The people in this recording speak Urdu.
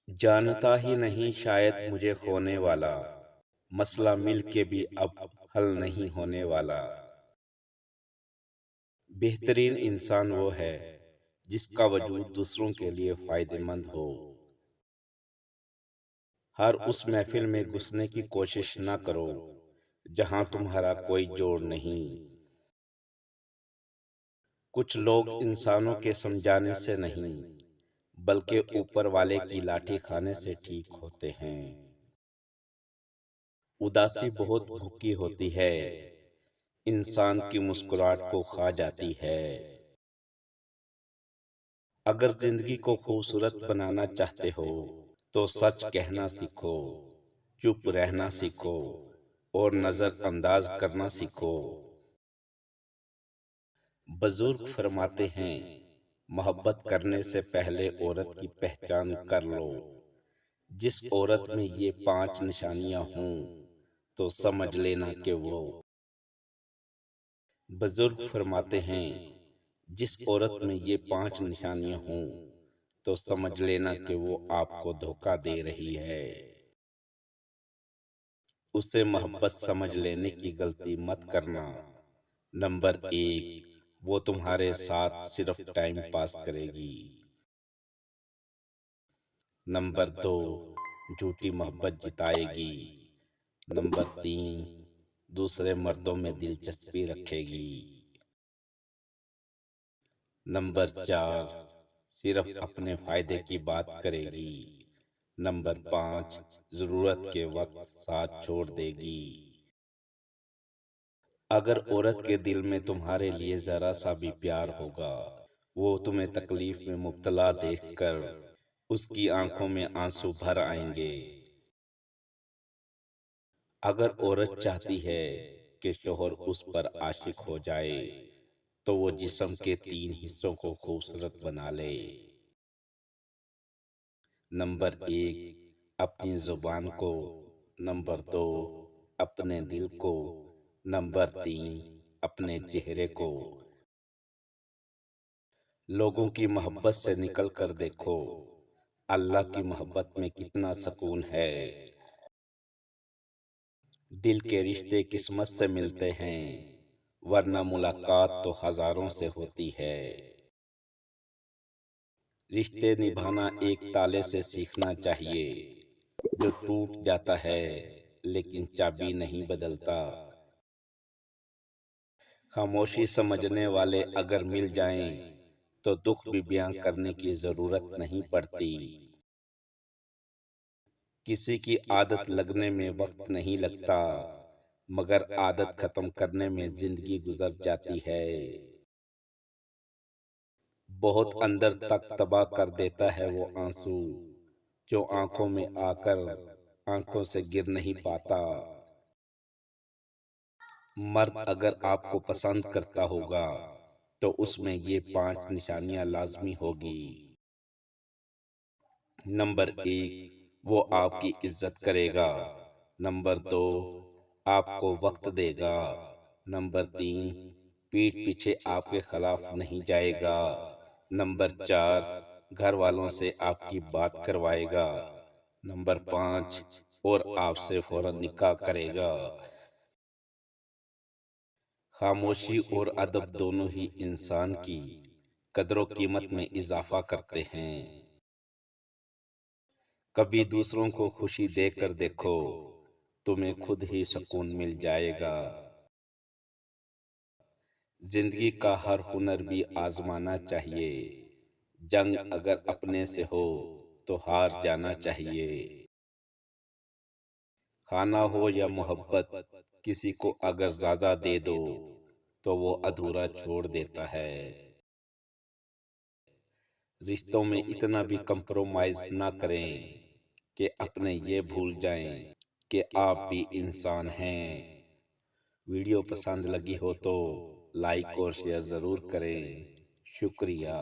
جانتا ہی نہیں شاید مجھے کھونے والا، مسئلہ مل کے بھی اب حل نہیں ہونے والا۔ بہترین انسان وہ ہے جس کا وجود دوسروں کے لیے فائدہ مند ہو۔ ہر اس محفل میں گھسنے کی کوشش نہ کرو جہاں تمہارا کوئی جوڑ نہیں۔ کچھ لوگ انسانوں کے سمجھانے سے نہیں بلکہ اوپر والے کی لاٹھی کھانے سے ٹھیک ہوتے ہیں۔ اداسی بہت بھوکی ہوتی ہے، انسان کی مسکراہٹ کو کھا جاتی ہے۔ اگر زندگی کو خوبصورت بنانا چاہتے ہو تو سچ کہنا سیکھو، چپ رہنا سیکھو اور نظر انداز کرنا سیکھو۔ بزرگ فرماتے ہیں محبت کرنے سے پہلے عورت کی پہچان کر لو۔ جس عورت میں یہ 5 نشانیاں ہوں تو سمجھ لینا کہ وہ۔ بزرگ فرماتے ہیں جس عورت میں یہ 5 نشانیاں ہوں تو سمجھ لینا کہ وہ آپ کو دھوکہ دے رہی ہے۔ اسے محبت سمجھ لینے کی غلطی مت کرنا۔ نمبر 1، وہ تمہارے ساتھ صرف ٹائم پاس کرے گی۔ نمبر 2، جھوٹی محبت جتائے گی۔ نمبر 3، دوسرے مردوں میں دلچسپی رکھے گی۔ نمبر 4، صرف اپنے فائدے کی بات کرے گی۔ نمبر 5، ضرورت کے وقت ساتھ چھوڑ دے گی۔ اگر عورت کے دل میں تمہارے لیے ذرا سا بھی پیار ہوگا، وہ تمہیں تکلیف میں مبتلا دیکھ کر اس کی آنکھوں میں آنسو بھر آئیں گے۔ اگر عورت چاہتی ہے کہ شوہر اس پر عاشق ہو جائے تو وہ جسم کے 3 حصوں کو خوبصورت بنا لے۔ نمبر 1، اپنی زبان کو۔ نمبر 2، اپنے دل کو۔ نمبر 3، اپنے چہرے کو۔ لوگوں کی محبت سے نکل کر دیکھو اللہ کی محبت میں کتنا سکون ہے۔ دل کے رشتے قسمت سے ملتے ہیں ورنہ ملاقات تو ہزاروں سے ہوتی ہے۔ رشتے نبھانا ایک تالے سے سیکھنا چاہیے جو ٹوٹ جاتا ہے لیکن چابی نہیں بدلتا۔ خاموشی سمجھنے والے اگر مل جائیں تو دکھ بھی بیان کرنے کی ضرورت نہیں پڑتی۔ کسی کی عادت لگنے میں وقت نہیں لگتا مگر عادت ختم کرنے میں زندگی گزر جاتی ہے۔ بہت اندر تک تباہ کر دیتا ہے وہ آنسو جو آنکھوں میں آ کر آنکھوں سے گر نہیں پاتا۔ مرد اگر آپ کو پسند کرتا ہوگا تو اس میں یہ 5 نشانیاں لازمی ہوگی۔ نمبر 1، وہ آپ کی عزت کرے گا۔ نمبر 2، آپ کو وقت دے گا۔ نمبر 3، پیٹھ پیچھے آپ کے خلاف نہیں جائے گا۔ نمبر 4، گھر والوں سے آپ کی بات کروائے گا۔ نمبر 5، اور آپ سے فوراً نکاح کرے گا۔ خاموشی اور ادب دونوں ہی انسان کی قدر و قیمت میں اضافہ کرتے ہیں۔ کبھی دوسروں کو خوشی دے کر دیکھو، تمہیں خود ہی سکون مل جائے گا۔ زندگی کا ہر ہنر بھی آزمانا چاہیے، جنگ اگر اپنے سے ہو تو ہار جانا چاہیے۔ کھانا ہو یا محبت، کسی کو اگر زیادہ دے دو تو وہ ادھورا چھوڑ دیتا ہے۔ رشتوں میں اتنا بھی کمپرومائز نہ کریں کہ اپنے یہ بھول جائیں کہ آپ بھی انسان ہیں۔ ویڈیو پسند لگی ہو تو لائک اور شیئر ضرور کریں۔ شکریہ۔